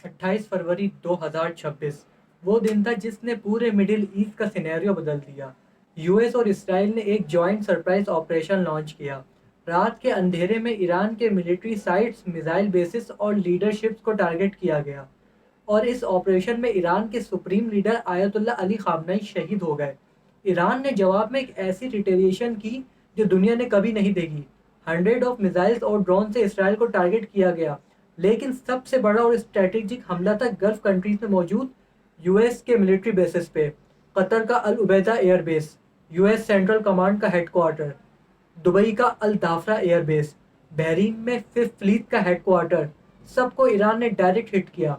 28 फरवरी 2026 वो दिन था जिसने पूरे मिडिल ईस्ट का सिनेरियो बदल दिया। यूएस और इसराइल ने एक जॉइंट सरप्राइज ऑपरेशन लॉन्च किया। रात के अंधेरे में ईरान के मिलिट्री साइट्स, मिसाइल बेसिस और लीडरशिप्स को टारगेट किया गया, और इस ऑपरेशन में ईरान के supreme leader ayatollah Ali Khamenei शहीद हो गए। ईरान ने जवाब में एक ऐसी रिटेलिएशन की जो दुनिया ने कभी नहीं देखी। हंड्रेड ऑफ मिसाइल्स और ड्रोन से इसराइल को टारगेट किया गया, लेकिन सबसे बड़ा और स्ट्रेटेजिक हमला था गल्फ कंट्रीज में मौजूद यूएस के मिलिट्री बेसिस पे। कतर का अल उबैदा air base, US central command का हेडक्वार्टर, दुबई का Al Dhafra air base, Bahrain में फिफ्थ फ्लीट का हेडक्वार्टर, सबको ईरान ने डायरेक्ट हिट किया।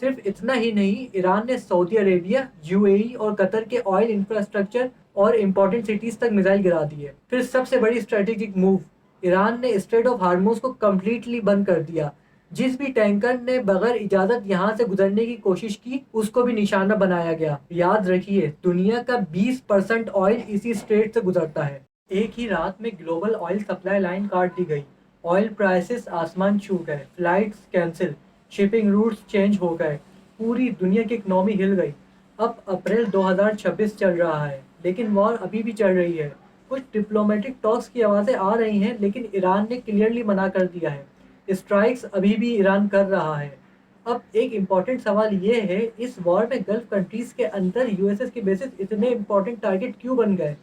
सिर्फ इतना ही नहीं, ईरान ने सऊदी अरेबिया, यूएई और कतर के ऑयल इंफ्रास्ट्रक्चर और इंपॉर्टेंट सिटीज तक मिसाइल गिरा दिए। फिर सबसे बड़ी स्ट्रेटेजिक मूव, ईरान ने स्ट्रेट ऑफ हार्मोज को कम्प्लीटली बंद कर दिया। जिस भी टैंकर ने बगैर इजाजत यहाँ से गुजरने की कोशिश की, उसको भी निशाना बनाया गया। याद रखिए, दुनिया का 20% ऑयल इसी स्ट्रेट से गुजरता है। एक ही रात में ग्लोबल ऑयल सप्लाई लाइन काट दी गई। ऑयल प्राइसेस आसमान छू गए, flights cancel, shipping routes change हो गए, पूरी दुनिया की इकनॉमी हिल गई। अब अप्रैल 2026 चल रहा है, लेकिन वॉर अभी भी चल रही है। कुछ डिप्लोमेटिक टॉक्स की आवाज़ें आ रही हैं, लेकिन ईरान ने क्लियरली मना कर दिया है। स्ट्राइक्स अभी भी ईरान कर रहा है। अब एक इम्पॉर्टेंट सवाल ये है, इस वॉर में गल्फ कंट्रीज के अंदर यूएसएस के बेसिस इतने इम्पोर्टेंट टारगेट क्यों बन गए?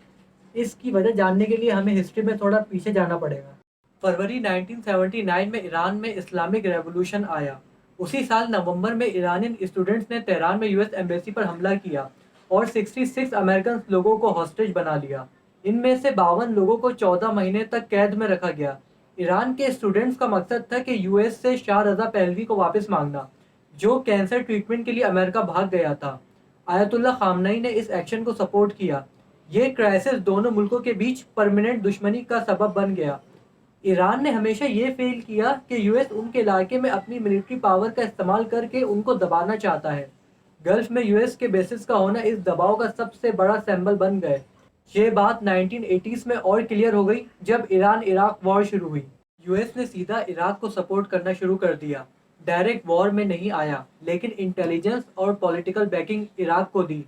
इसकी वजह जानने के लिए हमें हिस्ट्री में थोड़ा पीछे जाना पड़ेगा। फरवरी 1979 में ईरान में इस्लामिक रेवोल्यूशन आया। उसी साल नवंबर में ईरानियन स्टूडेंट्स ने तेहरान में यूएस एम्बेसी पर हमला किया और 66 अमेरिकन लोगों को हॉस्टेज बना लिया। इनमें से 52 लोगों को 14 महीने तक कैद में रखा गया। ईरान के स्टूडेंट्स का मकसद था कि यूएस से शाह रजा पहलवी को वापस मांगना, जो कैंसर ट्रीटमेंट के लिए अमेरिका भाग गया था। आयतुल्ला खामनेई ने इस एक्शन को सपोर्ट किया। ये क्राइसिस दोनों मुल्कों के बीच परमानेंट दुश्मनी का सबब बन गया। ईरान ने हमेशा ये फेल किया कि यूएस उनके इलाके में अपनी मिलिट्री पावर का इस्तेमाल करके उनको दबाना चाहता है। गल्फ में यूएस के बेसिस का होना इस दबाव का सबसे बड़ा सिंबल बन गए। ये बात 1980s में और क्लियर हो गई जब ईरान इराक वॉर शुरू हुई। यूएस ने सीधा इराक को सपोर्ट करना शुरू कर दिया। डायरेक्ट वॉर में नहीं आया, लेकिन इंटेलिजेंस और पॉलिटिकल बैकिंग इराक को दी।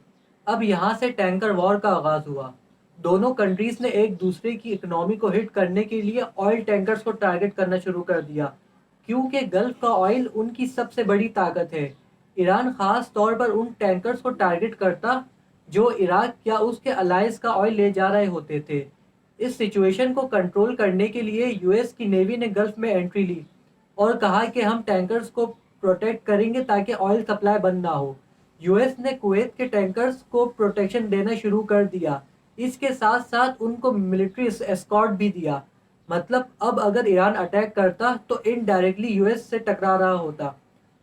अब यहाँ से टैंकर वॉर का आगाज हुआ। दोनों कंट्रीज ने एक दूसरे की इकोनॉमी को हिट करने के लिए ऑयल टैंकर्स को टारगेट करना शुरू कर दिया, क्योंकि गल्फ का ऑयल उनकी सबसे बड़ी ताकत है। ईरान खास तौर पर उन टैंकर्स को टारगेट करता जो इराक या उसके अलायंस का ऑयल ले जा रहे होते थे। इस सिचुएशन को कंट्रोल करने के लिए यूएस की नेवी ने गल्फ में एंट्री ली और कहा कि हम टैंकर्स को प्रोटेक्ट करेंगे ताकि ऑयल सप्लाई बंद ना हो। यूएस ने कुवैत के टैंकर्स को प्रोटेक्शन देना शुरू कर दिया। इसके साथ साथ उनको मिलिट्री एस्कॉर्ट भी दिया। मतलब अब अगर ईरान अटैक करता तो इनडायरेक्टली यूएस से टकरा रहा होता।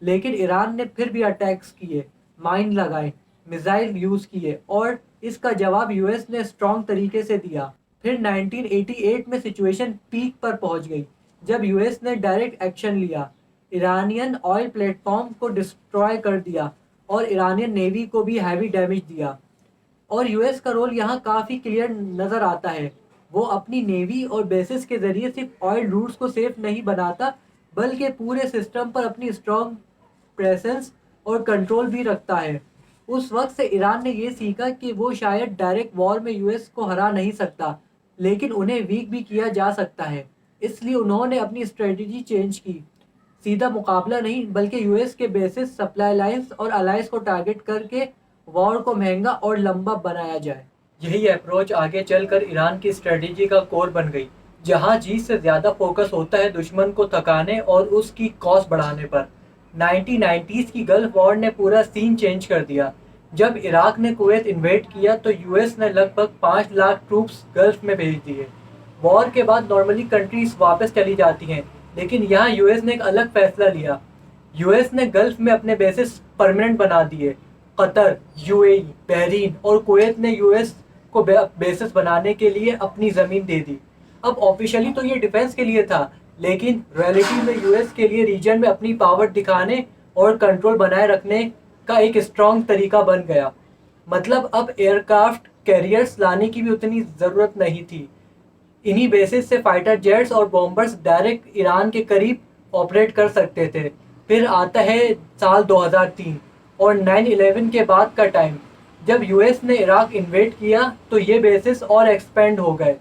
लेकिन ईरान ने फिर भी अटैक्स किए, माइन लगाए, मिसाइल यूज किए, और इसका जवाब यूएस ने स्ट्रॉन्ग तरीके से दिया। फिर 1988 में सिचुएशन पीक पर पहुंच गई जब यूएस ने डायरेक्ट एक्शन लिया। ईरानियन ऑयल प्लेटफॉर्म को डिस्ट्रॉय कर दिया और ईरानियन नेवी को भी हैवी डैमेज दिया। और यूएस का रोल यहाँ काफ़ी क्लियर नज़र आता है। वो अपनी नेवी और बेसिस के ज़रिए सिर्फ ऑयल रूट्स को सेफ नहीं बनाता, बल्कि पूरे सिस्टम पर अपनी स्ट्रॉन्ग प्रेजेंस और कंट्रोल भी रखता है। उस वक्त से ईरान ने ये सीखा कि वो शायद डायरेक्ट वॉर में यूएस को हरा नहीं सकता, लेकिन उन्हें वीक भी किया जा सकता है। इसलिए उन्होंने अपनी स्ट्रेटजी चेंज की। सीधा मुकाबला नहीं, बल्कि यूएस के बेसिस, सप्लाई लाइंस और अलाइंस को टारगेट करके वॉर को महंगा और लंबा बनाया जाए। यही अप्रोच आगे चलकर ईरान की स्ट्रेटजी का कोर बन गई, जहां जीत से ज़्यादा फोकस होता है दुश्मन को थकाने और उसकी कॉस्ट बढ़ाने पर। 1990s की गल्फ वॉर ने पूरा सीन चेंज कर दिया। जब इराक ने कुवैत इन्वेड किया तो यूएस ने लगभग 5 लाख ट्रूप्स गल्फ में भेज दिए। वॉर के बाद नॉर्मली कंट्रीज वापस चली जाती हैं, लेकिन यहाँ यूएस ने एक अलग फैसला लिया। यूएस ने गल्फ में अपने बेसिस परमानेंट बना दिए। कतर, यूएई, बहरीन और कुवैत ने यूएस को बेसिस बनाने के लिए अपनी ज़मीन दे दी। अब ऑफिशियली तो ये डिफेंस के लिए था, लेकिन रियलिटी में यूएस के लिए रीजन में अपनी पावर दिखाने और कंट्रोल बनाए रखने का एक स्ट्रॉन्ग तरीका बन गया। मतलब अब एयरक्राफ्ट कैरियर्स लाने की भी उतनी ज़रूरत नहीं थी। इन्हीं बेसिस से फाइटर जेट्स और बॉम्बर्स डायरेक्ट ईरान के करीब ऑपरेट कर सकते थे। پھر آتا ہے سال 2003 اور 9/11 کے بعد کا ٹائم. جب یو ایس نے عراق انویڈ کیا تو یہ بیسز اور ایکسپینڈ ہو گئے.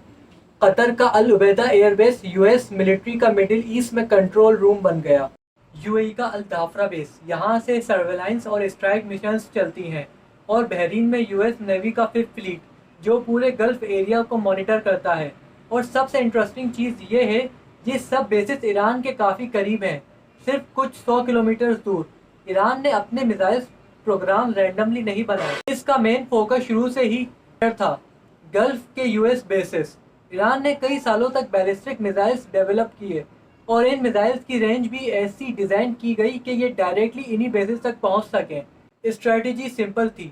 قطر کا العبیدہ air base US military کا مڈل ایسٹ میں کنٹرول روم بن گیا. یو اے ای کا الدافرہ بیس، یہاں سے سرویلائنس اور اسٹرائک مشنز چلتی ہیں. اور بحرین میں یو ایس نیوی کا 5th فلیٹ جو پورے گلف ایریا کو مانیٹر کرتا ہے. اور سب سے انٹرسٹنگ چیز یہ ہے یہ سب بیسز ایران کے کافی قریب ہیں، صرف کچھ 100 کلومیٹر دور. ایران نے اپنے میزائل پروگرام رینڈملی نہیں بنائے، اس کا مین فوکس شروع سے ہی تھا گلف کے یو ایس بیسز. ایران نے کئی سالوں تک بیلسٹک میزائلز ڈیولپ کیے اور ان میزائلز کی رینج بھی ایسی ڈیزائن کی گئی کہ یہ ڈائریکٹلی انہی بیسز تک پہنچ سکیں. اسٹریٹجی سمپل تھی.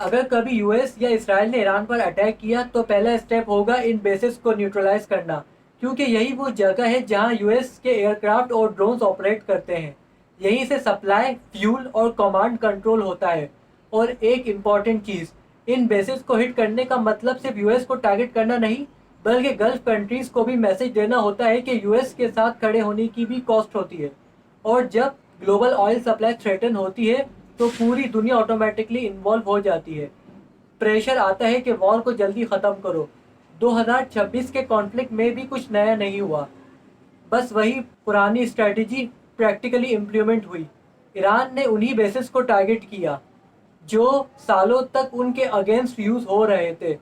اگر کبھی یو ایس یا اسرائیل نے ایران پر اٹیک کیا تو پہلا اسٹیپ ہوگا ان بیسز کو نیوٹرلائز کرنا، کیونکہ یہی وہ جگہ ہے جہاں یو ایس کے ایئر کرافٹ اور ڈرونز آپریٹ کرتے ہیں. یہیں سے سپلائی، فیول اور کمانڈ کنٹرول ہوتا ہے. اور ایک امپورٹنٹ چیز، ان بیسز کو ہٹ کرنے کا مطلب صرف یو ایس کو ٹارگٹ کرنا نہیں بلکہ گلف کنٹریز کو بھی میسج دینا ہوتا ہے کہ یو ایس کے ساتھ کھڑے ہونے کی بھی کاسٹ ہوتی ہے. اور جب گلوبل آئل سپلائی تھریٹن ہوتی ہے تو پوری دنیا آٹومیٹکلی انوالو ہو جاتی ہے. پریشر آتا ہے کہ وار کو جلدی ختم کرو. 2026 کے کانفلکٹ میں بھی کچھ نیا نہیں ہوا، بس وہی پرانی اسٹریٹجی پریکٹیکلی امپلیمنٹ ہوئی. ایران نے انہی بیسز کو ٹارگٹ کیا جو سالوں تک ان کے اگینسٹ یوز ہو رہے تھے.